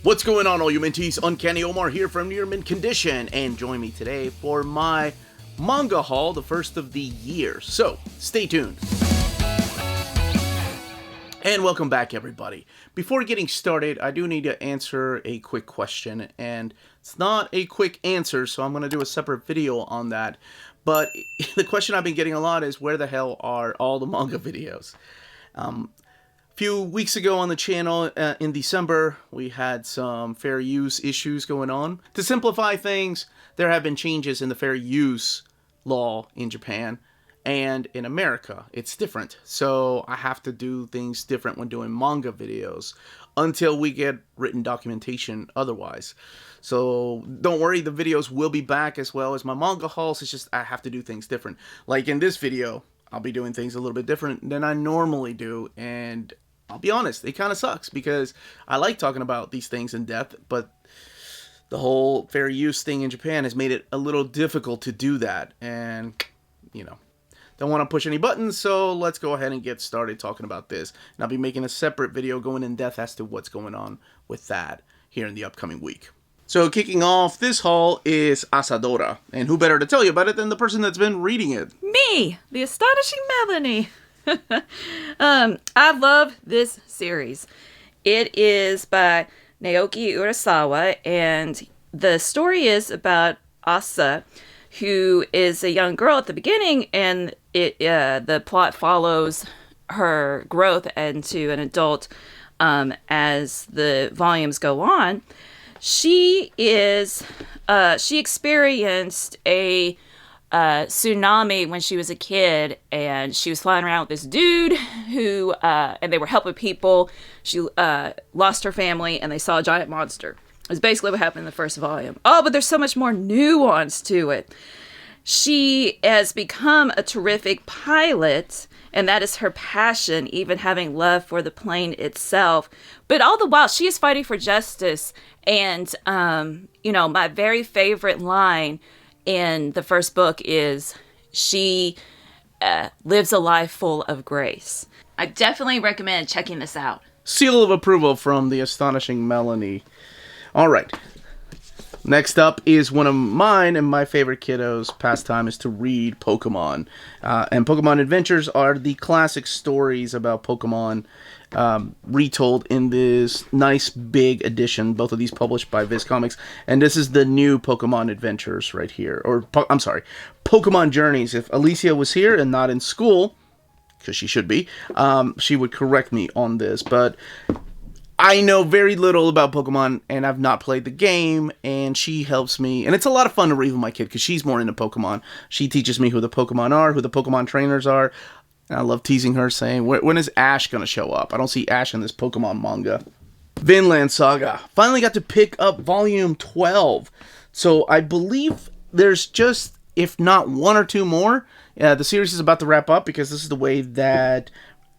What's going on, all you minties? Uncanny Omar here from Near Mint Condition, and join me today for my manga haul, the first of the year. So, stay tuned. And welcome back, everybody. Before getting started, I do need to answer a quick question, and it's not a quick answer, so I'm going to do a separate video on that. But the question I've been getting a lot is, where the hell are all the manga videos? A few weeks ago on the channel, in December, we had some fair use issues going on. To simplify things, there have been changes in the fair use law in Japan, and in America, it's different. So I have to do things different when doing manga videos until we get written documentation otherwise. So don't worry, the videos will be back as well as my manga hauls. It's just I have to do things different. Like in this video, I'll be doing things a little bit different than I normally do, and I'll be honest, it kind of sucks because I like talking about these things in depth, but the whole fair use thing in Japan has made it a little difficult to do that, and, you know, don't want to push any buttons, so let's go ahead and get started talking about this. And I'll be making a separate video going in depth as to what's going on with that here in the upcoming week. So kicking off this haul is Assadora, and who better to tell you about it than the person that's been reading it? Me, the astonishing Melanie. I love this series. It is by Naoki Urasawa, and the story is about Asa, who is a young girl at the beginning, and the plot follows her growth into an adult as the volumes go on. She experienced a tsunami when she was a kid, and she was flying around with this dude who, and they were helping people. She lost her family, and they saw a giant monster. It's basically what happened in the first volume. Oh, but there's so much more nuance to it. She has become a terrific pilot, and that is her passion, even having love for the plane itself. But all the while, she is fighting for justice. And, my very favorite line in the first book is she lives a life full of grace. I definitely recommend checking this out. Seal of approval from the astonishing Melanie. All right. Next up is one of mine and my favorite kiddos' pastime is to read Pokemon. And Pokemon Adventures are the classic stories about Pokemon retold in this nice big edition. Both of these published by Viz Comics. And this is the new Pokemon Adventures right here. Pokemon Journeys. If Alicia was here and not in school, because she should be, she would correct me on this. But I know very little about Pokemon, and I've not played the game, and she helps me. And it's a lot of fun to read with my kid, because she's more into Pokemon. She teaches me who the Pokemon are, who the Pokemon trainers are. And I love teasing her, saying, when is Ash going to show up? I don't see Ash in this Pokemon manga. Vinlan Saga. Finally got to pick up Volume 12. So I believe there's just, if not one or two more, the series is about to wrap up, because this is the way that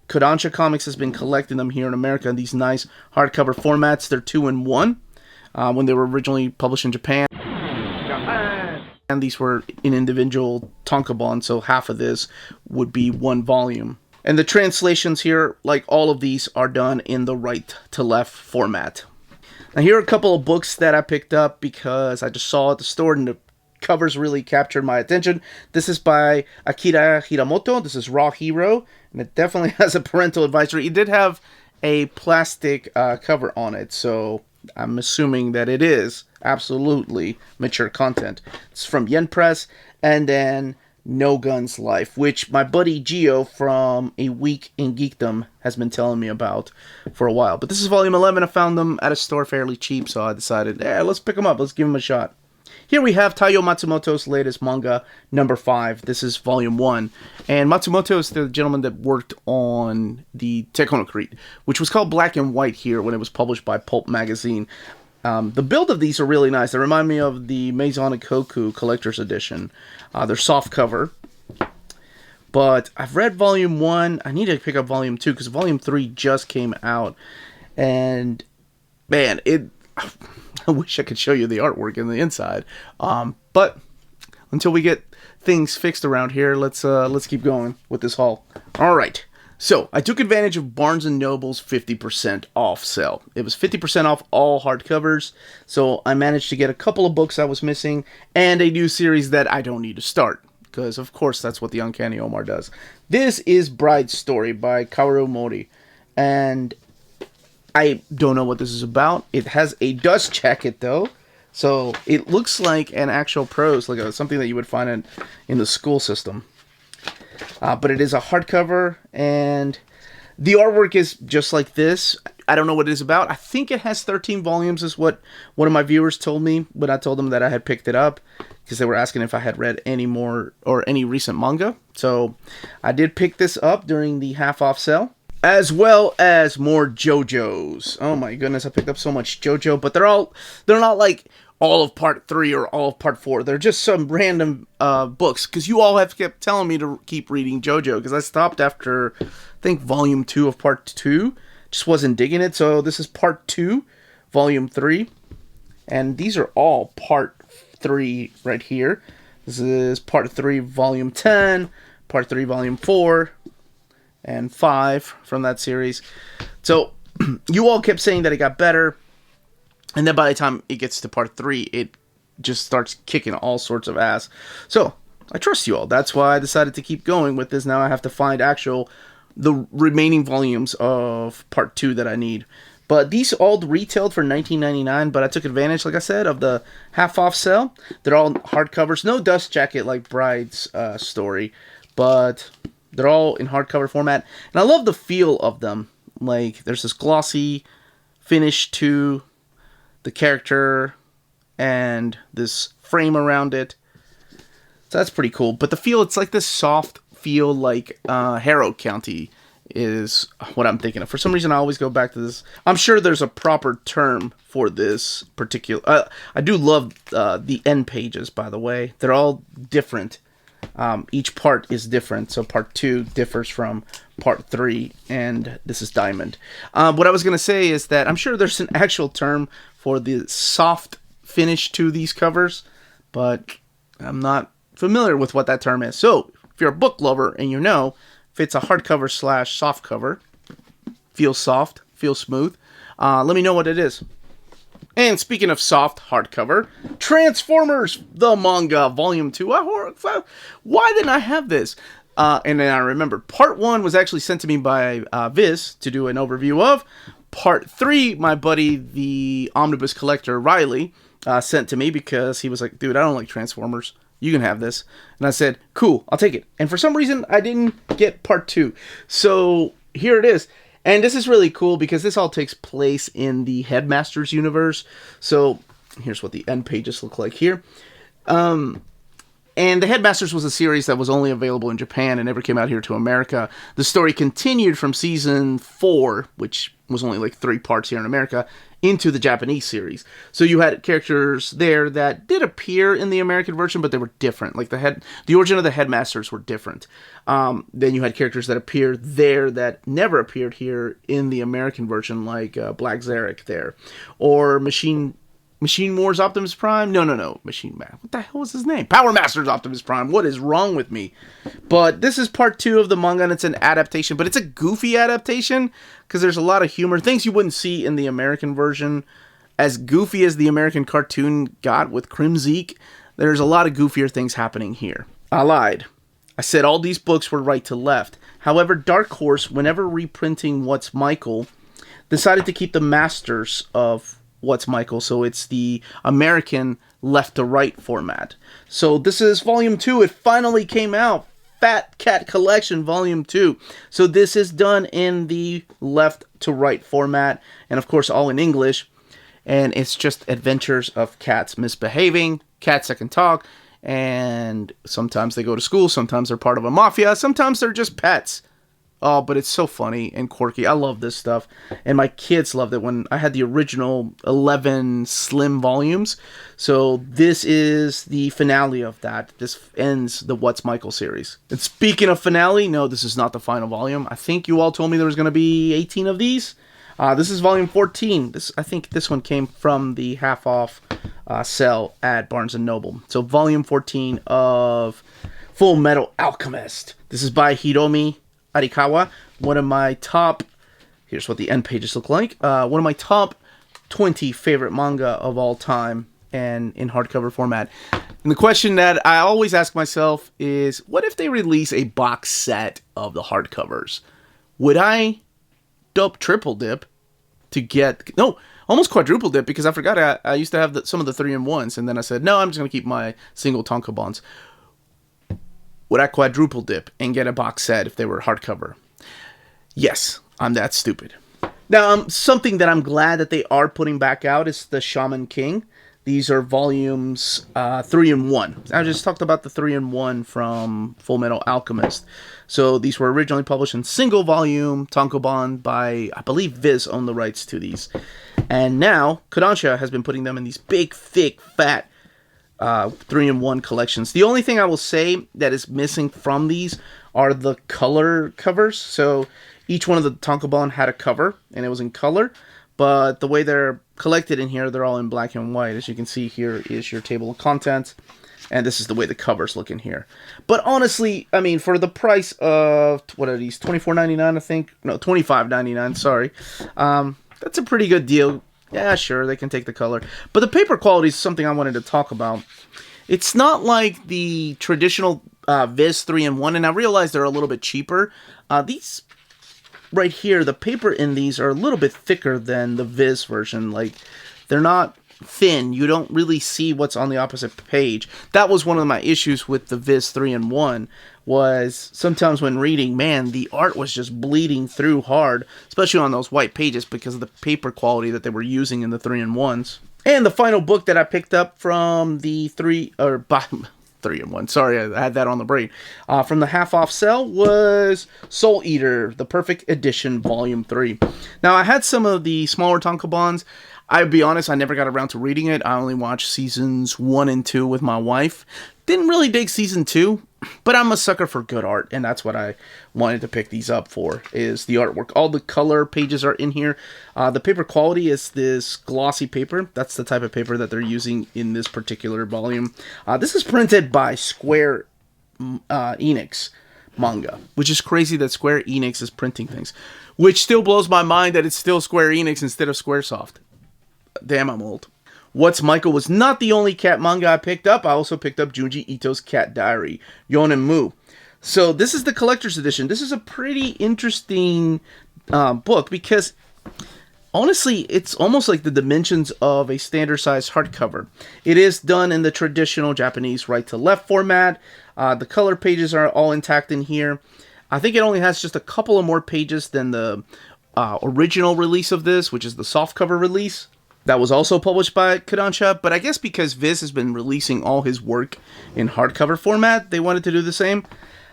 Kodansha Comics has been collecting them here in America in these nice hardcover formats. They're 2-in-1 when they were originally published in Japan. And these were in individual tankobon, so half of this would be one volume. And the translations here, like all of these, are done in the right to left format. Now here are a couple of books that I picked up because I just saw at the store and the covers really captured my attention. This is by Akira Hiramoto. This is Raw Hero, and it definitely has a parental advisory. It did have a plastic cover on it, so I'm assuming that it is absolutely mature content. It's from Yen Press, and then No Guns Life, which my buddy Gio from A Week in Geekdom has been telling me about for a while. But this is volume 11. I found them at a store fairly cheap, so I decided, let's pick them up. Let's give them a shot. Here we have Taiyo Matsumoto's latest manga, number 5. This is volume 1. And Matsumoto is the gentleman that worked on the Tekonokrit, which was called Black and White here when it was published by Pulp Magazine. The build of these are really nice. They remind me of the Maison Ikkoku Collector's Edition. They're soft cover. But I've read volume 1. I need to pick up volume 2 because volume 3 just came out. And, man, I wish I could show you the artwork in the inside. But until we get things fixed around here, let's keep going with this haul. All right. So, I took advantage of Barnes & Noble's 50% off sale. It was 50% off all hardcovers, so I managed to get a couple of books I was missing, and a new series that I don't need to start, because of course that's what the Uncanny Omar does. This is Bride's Story by Kaoru Mori, and I don't know what this is about. It has a dust jacket, though, so it looks like an actual prose, like something that you would find in the school system. But it is a hardcover, and the artwork is just like this. I don't know what it is about. I think it has 13 volumes, is what one of my viewers told me when I told them that I had picked it up, because they were asking if I had read any more or any recent manga. So I did pick this up during the half-off sale, as well as more JoJo's. Oh my goodness, I picked up so much JoJo, but they're not like all of part 3 or all of part 4. They're just some random books, because you all have kept telling me to keep reading JoJo, because I stopped after, I think, volume 2 of part 2. Just wasn't digging it, so this is part 2, volume 3. And these are all part 3 right here. This is part 3, volume 10, part 3, volume 4, and 5 from that series. So, you all kept saying that it got better. And then by the time it gets to part 3, it just starts kicking all sorts of ass. So, I trust you all. That's why I decided to keep going with this. Now I have to find the remaining volumes of part 2 that I need. But these all retailed for $19.99, but I took advantage, like I said, of the half-off sale. They're all hardcovers. No dust jacket like Bride's Story, but they're all in hardcover format. And I love the feel of them. Like, there's this glossy finish to the character and this frame around it. So that's pretty cool. But the feel, it's like this soft feel, like Harrow County is what I'm thinking of. For some reason, I always go back to this. I'm sure there's a proper term for this particular. I do love the end pages, by the way. They're all different. Each part is different. So part 2 differs from part 3, and this is Diamond. What I was going to say is that I'm sure there's an actual term for the soft finish to these covers, but I'm not familiar with what that term is. So, if you're a book lover and you know if it's a hardcover / soft cover, feels soft, feels smooth, let me know what it is. And speaking of soft hardcover, Transformers, the manga, volume 2. Why didn't I have this? And then I remembered, part 1 was actually sent to me by Viz to do an overview of. Part 3, my buddy, the omnibus collector, Riley, sent to me because he was like, dude, I don't like Transformers. You can have this. And I said, cool, I'll take it. And for some reason, I didn't get part 2. So here it is. And this is really cool because this all takes place in the Headmasters universe. So here's what the end pages look like here. And the Headmasters was a series that was only available in Japan and never came out here to America. The story continued from season 4, which was only like 3 parts here in America, into the Japanese series. So you had characters there that did appear in the American version, but they were different. Like the origin of the Headmasters were different. Then you had characters that appeared there that never appeared here in the American version, like Black Zarek there. Or Machine Wars Optimus Prime? No. Machine Man. What the hell was his name? Power Masters Optimus Prime. What is wrong with me? But this is part 2 of the manga, and it's an adaptation. But it's a goofy adaptation, because there's a lot of humor. Things you wouldn't see in the American version. As goofy as the American cartoon got with Crimzeek, there's a lot of goofier things happening here. I lied. I said all these books were right to left. However, Dark Horse, whenever reprinting What's Michael, decided to keep the masters of What's Michael, so it's the American left to right format. So this is volume 2. It finally came out. Fat Cat Collection volume 2. So this is done in the left to right format, and of course all in English. And it's just adventures of cats misbehaving, cats that can talk, and sometimes they go to school, sometimes they're part of a mafia, sometimes they're just pets. Oh, but it's so funny and quirky. I love this stuff. And my kids loved it when I had the original 11 slim volumes. So this is the finale of that. This ends the What's Michael series. And speaking of finale, no, this is not the final volume. I think you all told me there was going to be 18 of these. This is volume 14. I think this one came from the half-off sale at Barnes & Noble. So volume 14 of Full Metal Alchemist. This is by Hiromi Arikawa, one of my top, here's what the end pages look like, one of my top 20 favorite manga of all time, and in hardcover format. And the question that I always ask myself is, what if they release a box set of the hardcovers? Would I triple dip to get... No, almost quadruple dip, because I forgot I used to have some of the 3-in-1s, and then I said, no, I'm just going to keep my single tankobons. Would I quadruple dip and get a box set if they were hardcover? Yes, I'm that stupid. Now, something that I'm glad that they are putting back out is the Shaman King. These are volumes 3-in-1. I just talked about the 3-in-1 from Full Metal Alchemist. So these were originally published in single volume tankobon by, I believe Viz owned the rights to these. And now, Kodansha has been putting them in these big, thick, fat 3-in-1 collections. The only thing I will say that is missing from these are the color covers. So each one of the tankobon had a cover, and it was in color. But the way they're collected in here, they're all in black and white. As you can see, here is your table of contents. And this is the way the covers look in here. But honestly, I mean, for the price of, what are these, $24.99, I think? No, $25.99, sorry. That's a pretty good deal. Yeah, sure, they can take the color. But the paper quality is something I wanted to talk about. It's not like the traditional Viz 3-in-1, and I realize they're a little bit cheaper. These right here, the paper in these are a little bit thicker than the Viz version. Like, they're not thin. You don't really see what's on the opposite page. That was one of my issues with the Viz 3-in-1, was sometimes when reading, man, the art was just bleeding through hard, especially on those white pages because of the paper quality that they were using in the 3-in-1s. And the final book that I picked up from the 3-in-1, sorry, I had that on the brain, from the half-off sale was Soul Eater, the Perfect Edition, Volume 3. Now, I had some of the smaller tankobons. I'll be honest, I never got around to reading it. I only watched seasons 1 and 2 with my wife. Didn't really dig season 2, but I'm a sucker for good art, and that's what I wanted to pick these up for, is the artwork. All the color pages are in here. The paper quality is this glossy paper. That's the type of paper that they're using in this particular volume. This is printed by Square Enix manga, which is crazy that Square Enix is printing things, which still blows my mind that it's still Square Enix instead of Squaresoft. Damn, I'm old. What's Michael was not the only cat manga I picked up. I also picked up Junji Ito's Cat Diary, Yonen Mu. So this is the collector's edition. This is a pretty interesting book because, honestly, it's almost like the dimensions of a standard size hardcover. It is done in the traditional Japanese right-to-left format. The color pages are all intact in here. I think it only has just a couple of more pages than the original release of this, which is the softcover release. That was also published by Kodansha, but I guess because Viz has been releasing all his work in hardcover format, they wanted to do the same.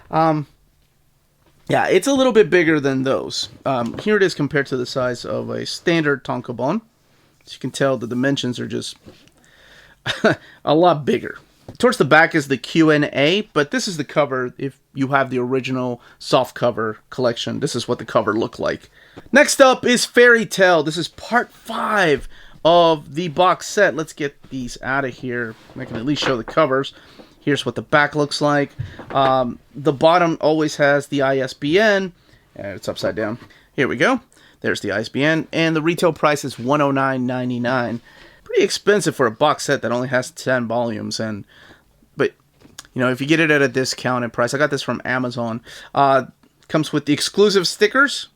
Yeah, it's a little bit bigger than those. Here it is compared to the size of a standard tankobon. As you can tell, the dimensions are just a lot bigger. Towards the back is the Q&A, but this is the cover. If you have the original softcover collection, this is what the cover looked like. Next up is Fairy Tail. This is part 5 of the box set. Let's get these out of here. I can at least show the covers. Here's what the back looks like. The bottom always has the ISBN. And it's upside down. Here we go. There's the ISBN. And the retail price is $109.99. Pretty expensive for a box set that only has 10 volumes. But, you know, if you get it at a discounted price. I got this from Amazon. Comes with the exclusive stickers.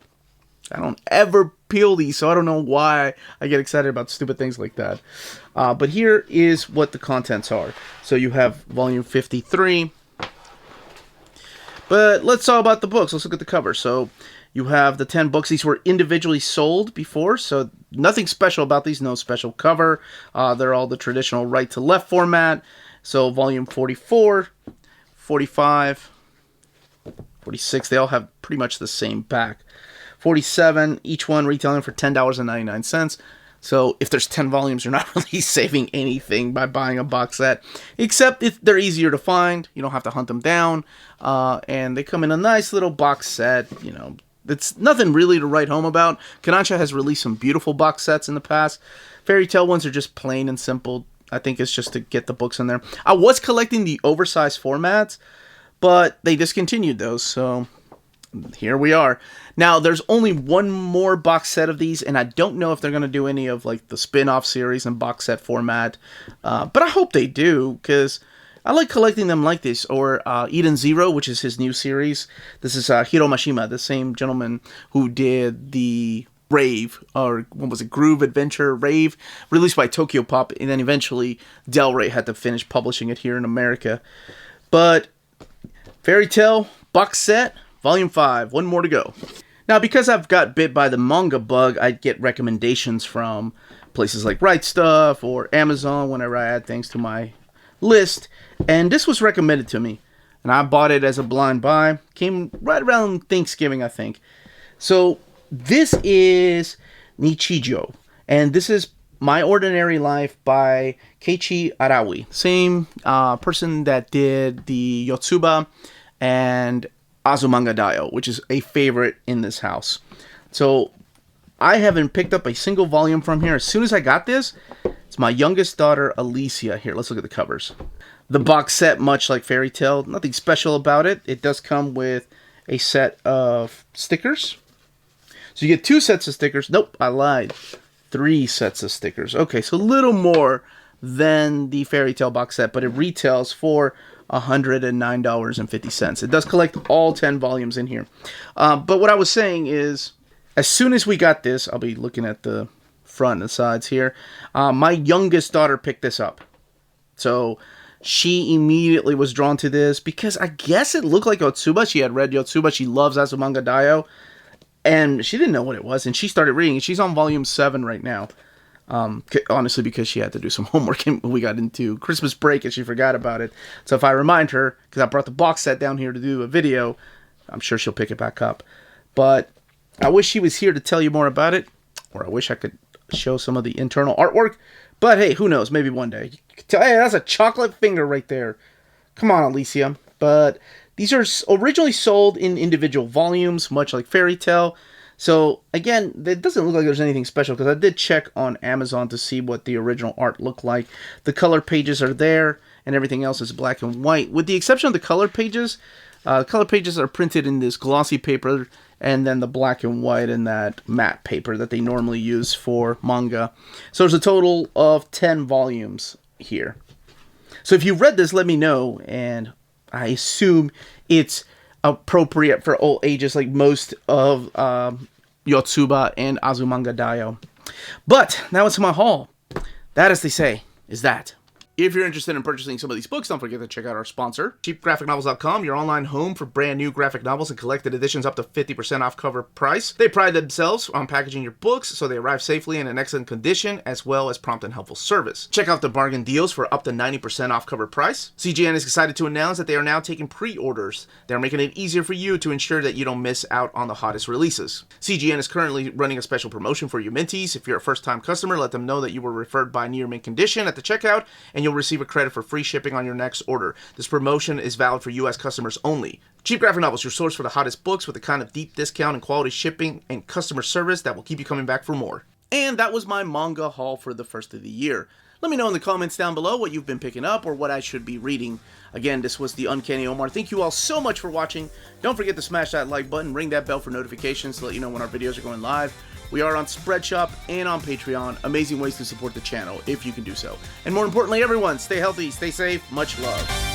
I don't ever peel these, so I don't know why I get excited about stupid things like that. But here is what the contents are. So you have volume 53. But let's talk about the books. Let's look at the cover. So you have the 10 books. These were individually sold before, so nothing special about these. No special cover. They're all the traditional right-to-left format. So volume 44, 45, 46, they all have pretty much the same back. 47, each one retailing for $10.99. So if there's 10 volumes, you're not really saving anything by buying a box set, except if they're easier to find. You don't have to hunt them down, and they come in a nice little box set. You know, it's nothing really to write home about. Kodansha has released some beautiful box sets in the past. Fairy Tail ones are just plain and simple. I think it's just to get the books in there. I was collecting the oversized formats, but they discontinued those, so here we are. Now, there's only one more box set of these, and I don't know if they're going to do any of like the spin-off series in box set format, but I hope they do, because I like collecting them like this. Or Eden Zero, which is his new series. This is Hiro Mashima, the same gentleman who did the Rave, or what was it, Groove Adventure Rave, released by Tokyo Pop, and then eventually Del Rey had to finish publishing it here in America. But Fairy Tail box set, volume 5, one more to go. Now, because I've got bit by the manga bug, I get recommendations from places like Right Stuff or Amazon whenever I add things to my list, and this was recommended to me, and I bought it as a blind buy. Came right around Thanksgiving, I think. So this is Nichijou, and this is My Ordinary Life by Keiichi Arawi, same person that did the Yotsuba and Azumanga Daioh, which is a favorite in this house. So I haven't picked up a single volume from here. As soon as I got this, it's my youngest daughter, Alicia. Here, let's look at the covers. The box set, much like Fairy Tail, nothing special about it. It does come with a set of stickers. So you get 2 sets of stickers. Nope, I lied. 3 sets of stickers. Okay, so a little more than the Fairy Tail box set, but it retails for $109.50. It does collect all 10 volumes in here. But what I was saying is, as soon as we got this, I'll be looking at the front and the sides here. My youngest daughter picked this up. So she immediately was drawn to this because I guess it looked like Yotsuba. She had read Yotsuba. She loves Azumanga Daioh. And she didn't know what it was, and she started reading. She's on volume 7 right now. Honestly, because she had to do some homework, and we got into Christmas break, and she forgot about it. So if I remind her, because I brought the box set down here to do a video, I'm sure she'll pick it back up. But I wish she was here to tell you more about it, or I wish I could show some of the internal artwork. But hey, who knows? Maybe one day. Hey, that's a chocolate finger right there. Come on, Alicia. But these are originally sold in individual volumes, much like Fairy Tail. So, again, it doesn't look like there's anything special, because I did check on Amazon to see what the original art looked like. The color pages are there, and everything else is black and white. With the exception of the color pages are printed in this glossy paper, and then the black and white in that matte paper that they normally use for manga. So there's a total of 10 volumes here. So if you've read this, let me know, and I assume it's appropriate for all ages, like most of Yotsuba and Azumanga Daioh. But now it's my haul. That, as they say, is that. If you're interested in purchasing some of these books, don't forget to check out our sponsor, cheapgraphicnovels.com, your online home for brand new graphic novels and collected editions up to 50% off cover price. They pride themselves on packaging your books so they arrive safely and in excellent condition, as well as prompt and helpful service. Check out the bargain deals for up to 90% off cover price. CGN is excited to announce that they are now taking pre-orders. They're making it easier for you to ensure that you don't miss out on the hottest releases. CGN is currently running a special promotion for your mentees. If you're a first-time customer, let them know that you were referred by Near Mint Condition at the checkout, and you'll receive a credit for free shipping on your next order. This promotion is valid for U.S. customers only. Cheap Graphic Novels, your source for the hottest books with the kind of deep discount and quality shipping and customer service that will keep you coming back for more. And that was my manga haul for the first of the year. Let me know in the comments down below what you've been picking up or what I should be reading. Again, this was the Uncanny Omar. Thank you all so much for watching. Don't forget to smash that like button, ring that bell for notifications to let you know when our videos are going live. We are on Spreadshop and on Patreon. Amazing ways to support the channel if you can do so. And more importantly, everyone, stay healthy, stay safe, much love.